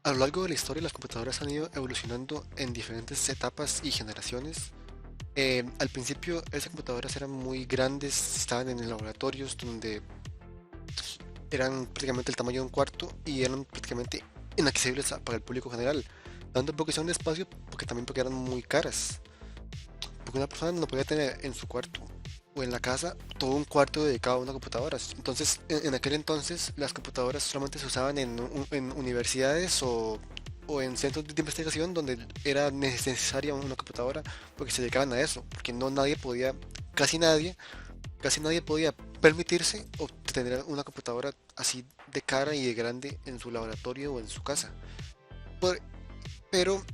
A lo largo de la historia, las computadoras han ido evolucionando en diferentes etapas y generaciones. Al principio, esas computadoras eran muy grandes, estaban en laboratorios donde eran prácticamente el tamaño de un cuarto y eran prácticamente inaccesibles para el público general, dando poquísimo de espacio porque también porque eran muy caras. Porque una persona no podía tener en su cuarto o en la casa todo un cuarto dedicado a una computadora. Entonces, en aquel entonces, las computadoras solamente se usaban en universidades o en centros de investigación donde era necesaria una computadora porque se dedicaban a eso, porque no nadie podía, casi nadie, casi nadie podía permitirse obtener una computadora así de cara y de grande en su laboratorio o en su casa. Por- pero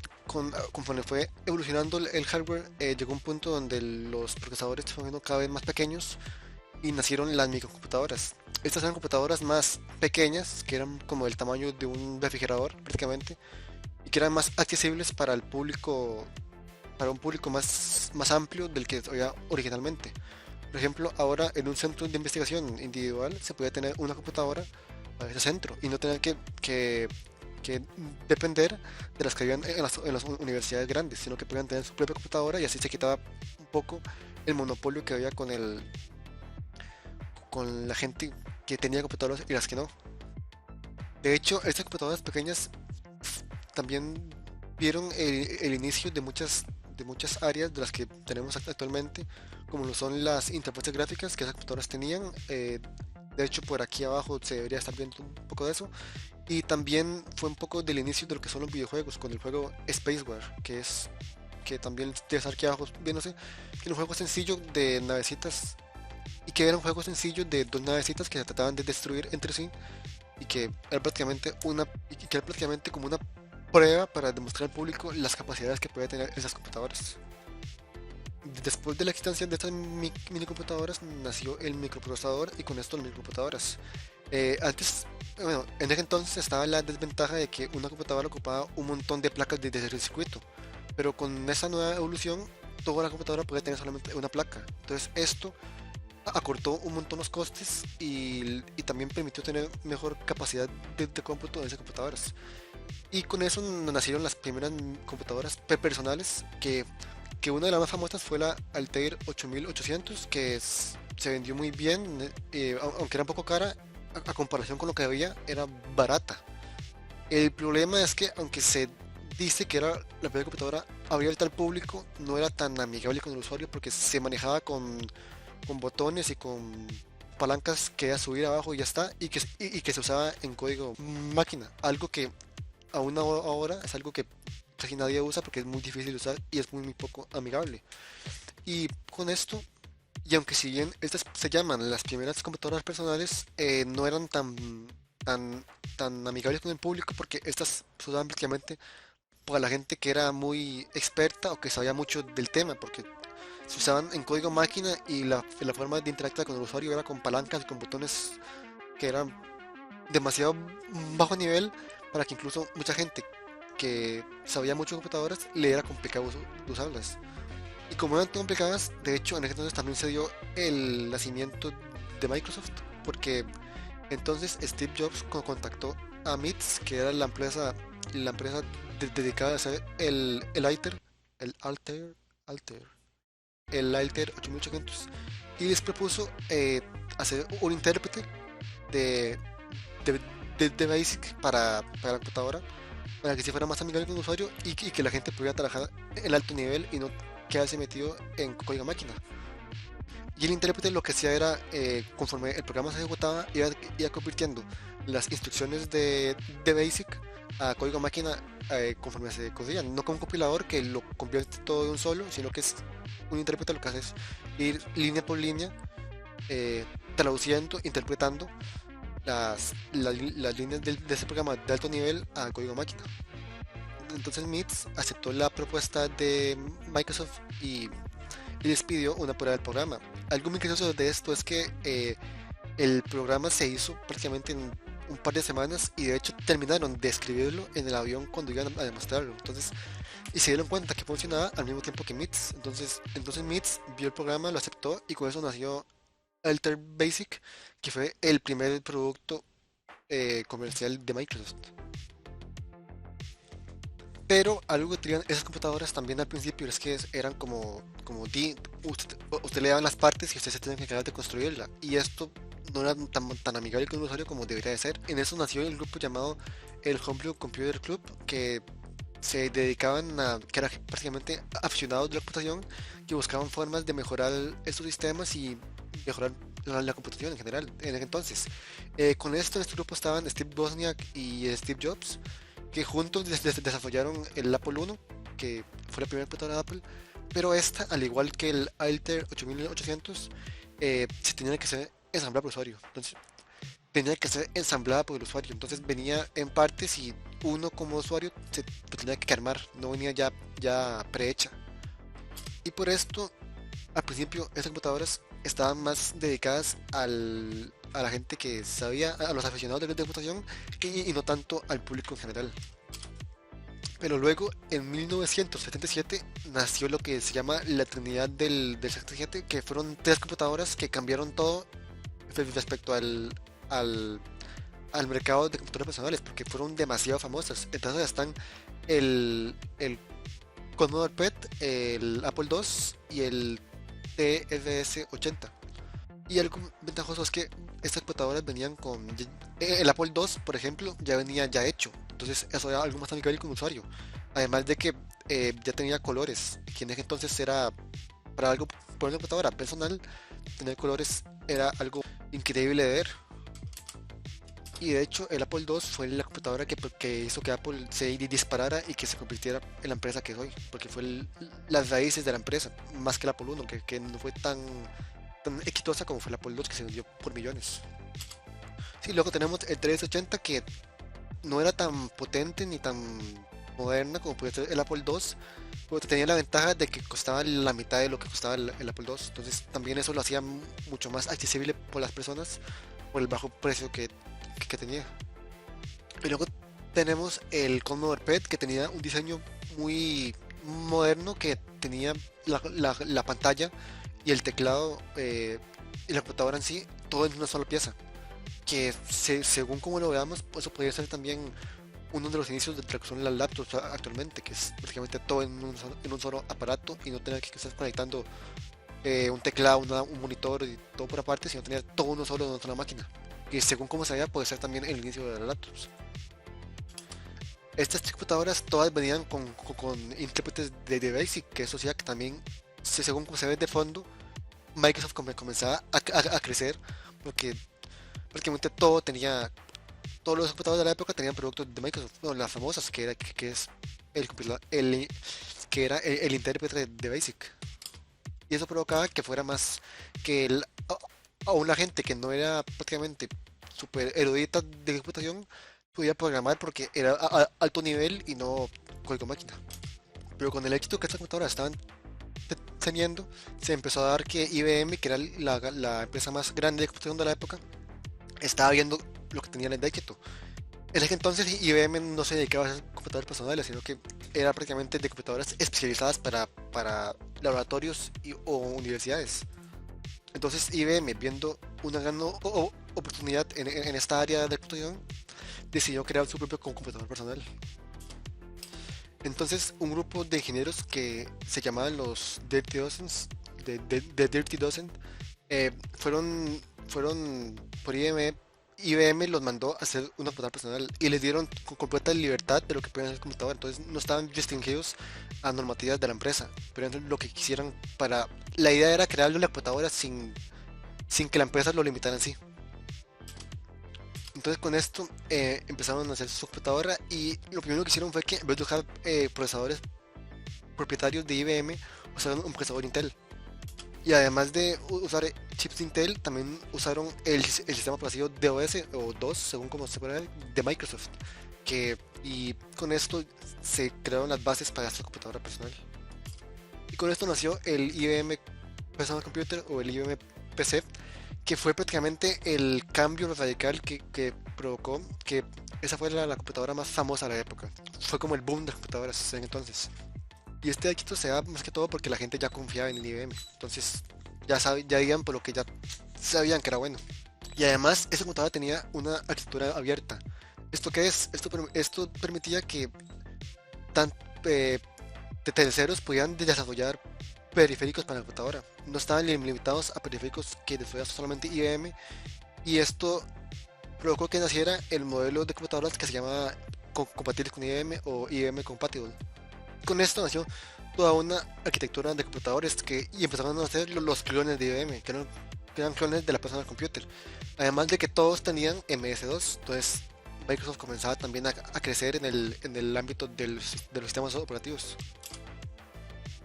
conforme fue evolucionando el hardware, llegó un punto donde los procesadores se fueron cada vez más pequeños y nacieron las microcomputadoras. Estas eran computadoras más pequeñas, que eran como el tamaño de un refrigerador prácticamente, y que eran más accesibles para el público, para un público más amplio del que había originalmente. Por ejemplo, ahora en un centro de investigación individual se puede tener una computadora para ese centro y no tener que depender de las que habían en las universidades grandes, sino que puedan tener su propia computadora y así se quitaba un poco el monopolio que había con la gente que tenía computadoras y las que no. De hecho, estas computadoras pequeñas también vieron el inicio de muchas áreas de las que tenemos actualmente, como lo son las interfaces gráficas que esas computadoras tenían. De hecho, por aquí abajo se debería estar viendo un poco de eso. Y también fue un poco del inicio de lo que son los videojuegos, con el juego Spacewar, que también debe estar aquí abajo viéndose, que era un juego sencillo de navecitas, y que era un juego sencillo de dos navecitas que se trataban de destruir entre sí, y que era prácticamente que era prácticamente como una prueba para demostrar al público las capacidades que puede tener esas computadoras. Después de la existencia de estas mini computadoras nació el microprocesador y con esto las microcomputadoras. Antes, bueno, en ese entonces estaba la desventaja de que una computadora ocupaba un montón de placas de circuito, pero con esa nueva evolución, toda la computadora puede tener solamente una placa. Entonces esto acortó un montón los costes y también permitió tener mejor capacidad de cómputo de esas computadoras. Y con eso nacieron las primeras computadoras personales que una de las más famosas fue la Altair 8800, que se vendió muy bien, aunque era un poco cara, a comparación con lo que había, era barata. El problema es que aunque se dice que era la primera computadora abierta al público, no era tan amigable con el usuario porque se manejaba con botones y con palancas que era subir abajo y ya está, y que se usaba en código máquina, algo que aún ahora es algo que casi nadie usa porque es muy difícil de usar y es muy poco amigable. Y con esto, y aunque si bien estas se llaman las primeras computadoras personales, no eran tan, tan amigables con el público porque estas se usaban prácticamente para la gente que era muy experta o que sabía mucho del tema, porque se usaban en código máquina y la forma de interactuar con el usuario era con palancas y con botones que eran demasiado bajo nivel para que incluso mucha gente que sabía mucho de computadoras le era complicado usarlas. Y como eran tan complicadas, de hecho en ese entonces también se dio el nacimiento de Microsoft, porque entonces Steve Jobs contactó a MITS, que era la empresa dedicada a hacer Altair, el Altair 8800, y les propuso hacer un intérprete de, de, de Basic para la computadora, para que se fuera más amigable con el usuario y que la gente pudiera trabajar en alto nivel y no quedarse metido en código máquina. Y el intérprete lo que hacía era, conforme el programa se ejecutaba, iba convirtiendo las instrucciones de Basic a código máquina conforme se codían. No como un compilador que lo convierte todo de un solo, sino que es un intérprete lo que hace es ir línea por línea, eh, traduciendo, interpretando las líneas de ese programa de alto nivel a código máquina. Entonces MITS aceptó la propuesta de Microsoft y les pidió una prueba del programa. Algo muy curioso de esto es que el programa se hizo prácticamente en un par de semanas y de hecho terminaron de escribirlo en el avión cuando iban a demostrarlo. Entonces, y se dieron cuenta que funcionaba al mismo tiempo que MITS. Entonces MITS vio el programa, lo aceptó y con eso nació Alter Basic, que fue el primer producto comercial de Microsoft. Pero algo que tenían esas computadoras también al principio es que eran usted le daban las partes y usted se tenía que encargar de construirla. Y esto no era tan amigable con el usuario como debería de ser. En eso nació el grupo llamado el Homebrew Computer Club, que se dedicaban que eran prácticamente aficionados de la computación, que buscaban formas de mejorar estos sistemas y mejorar la computación en general en ese entonces. Con esto en este grupo estaban Steve Wozniak y Steve Jobs, que juntos desarrollaron el Apple I, que fue la primera computadora de Apple, pero esta, al igual que el Altair 8800, se tenía que ser ensamblada por el usuario. Entonces, tenía que ser ensamblada por el usuario. Entonces, venía en partes y uno como usuario se lo tenía que armar, no venía ya prehecha. Y por esto, al principio, estas computadoras estaban más dedicadas a la gente que sabía, a los aficionados de computación, y no tanto al público en general. Pero luego, en 1977, nació lo que se llama la Trinidad del 77, que fueron tres computadoras que cambiaron todo respecto al, al mercado de computadoras personales, porque fueron demasiado famosas. Entonces están el Commodore PET, el Apple II y el TRS-80. Y algo ventajoso es que estas computadoras venían con... El Apple II, por ejemplo, ya venía ya hecho. Entonces eso era algo más amigable con el usuario. Además de que ya tenía colores, que en ese entonces era para algo, por una computadora personal, tener colores era algo increíble de ver. Y de hecho el Apple II fue la computadora que hizo que Apple se disparara y que se convirtiera en la empresa que es hoy, porque fue las raíces de la empresa, más que el Apple I, que no fue tan exitosa como fue el Apple II, que se vendió por millones. Sí, luego tenemos el 380, que no era tan potente ni tan moderna como puede ser el Apple II, pero tenía la ventaja de que costaba la mitad de lo que costaba el Apple II. Entonces también eso lo hacía mucho más accesible por las personas por el bajo precio que tenía. Y luego tenemos el Commodore PET, que tenía un diseño muy moderno, que tenía la pantalla y el teclado y la computadora en sí, todo en una sola pieza. Que según como lo veamos, pues eso podría ser también uno de los inicios de lo que son las laptops actualmente, que es prácticamente todo en un solo aparato y no tener que estar conectando un teclado, un monitor y todo por aparte, sino tener todo uno solo en una sola máquina. Y según como se vea, puede ser también el inicio de las laptops. Estas computadoras todas venían con intérpretes de BASIC, que eso hacía que también, según como se ve de fondo, Microsoft comenzaba a crecer, porque prácticamente todos los computadores de la época tenían productos de Microsoft, no, las famosas, que es que era el intérprete de BASIC. Y eso provocaba que fuera más que a una gente que no era prácticamente super erudita de computación podía programar porque era alto nivel y no código máquina. Pero con el éxito que estas computadoras estaban teniendo, se empezó a dar que IBM, que era la empresa más grande de computación de la época, estaba viendo lo que tenían de éxito. En ese entonces IBM no se dedicaba a hacer computadores personales, sino que era prácticamente de computadoras especializadas para laboratorios o universidades. Entonces IBM, viendo una gran oportunidad en esta área de computación, decidió crear su propio computador personal. Entonces un grupo de ingenieros que se llamaban los Dirty Dozens, de Dirty Dozen, fueron por IBM los mandó a hacer una computadora personal y les dieron con completa libertad de lo que podían hacer computadora. Entonces no estaban restringidos a normativas de la empresa, pero lo que quisieran para... La idea era crear la computadora sin que la empresa lo limitara en sí. Entonces con esto empezaron a hacer su computadora y lo primero que hicieron fue que en vez de usar procesadores propietarios de IBM, usaron un procesador Intel. Y además de usar chips de Intel, también usaron el sistema operativo DOS o DOS, según como se puede ver, de Microsoft. Y con esto se crearon las bases para esta computadora personal. Y con esto nació el IBM Personal Computer o el IBM PC, que fue prácticamente el cambio radical que provocó que esa fuera la computadora más famosa de la época. Fue como el boom de las computadoras en entonces. Y este éxito se da más que todo porque la gente ya confiaba en el IBM. Entonces ya iban por lo que ya sabían que era bueno. Y además esa computadora tenía una arquitectura abierta. ¿Esto qué es? Esto permitía que tan, eh, de terceros podían desarrollar periféricos para la computadora. No estaban limitados a periféricos que desarrollaba solamente IBM, y esto provocó que naciera el modelo de computadoras que se llama compatibles con IBM o IBM Compatible. Con esto nació toda una arquitectura de computadores y empezaron a hacer los clones de IBM, que eran clones de la personal computer. Además de que todos tenían MS2, entonces Microsoft comenzaba también a crecer en el ámbito de los sistemas operativos.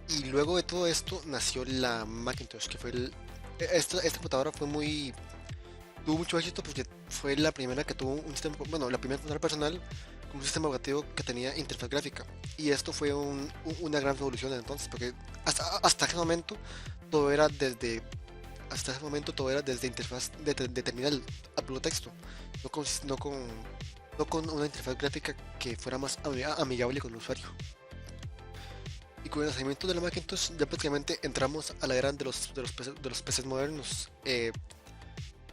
Y luego de todo esto nació la Macintosh, que fue esta computadora tuvo mucho éxito porque fue la primera que tuvo un sistema, bueno, la primera computadora personal con un sistema operativo que tenía interfaz gráfica. Y esto fue una gran revolución entonces, porque hasta ese momento todo era desde, hasta ese momento todo era desde interfaz de terminal a puro texto, no con, no con, no con una interfaz gráfica que fuera más amigable con el usuario. Y con el nacimiento de la Macintosh ya prácticamente entramos a la era de los PCs modernos,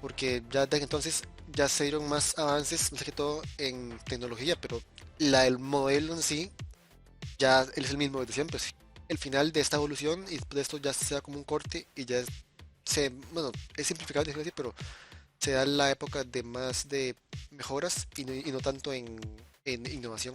porque ya desde entonces ya se dieron más avances, más que todo en tecnología, pero el modelo en sí ya es el mismo desde siempre. Sí. El final de esta evolución y después de esto ya se da como un corte y bueno, es simplificado decirlo así, pero se da la época de más de mejoras y no tanto en innovación.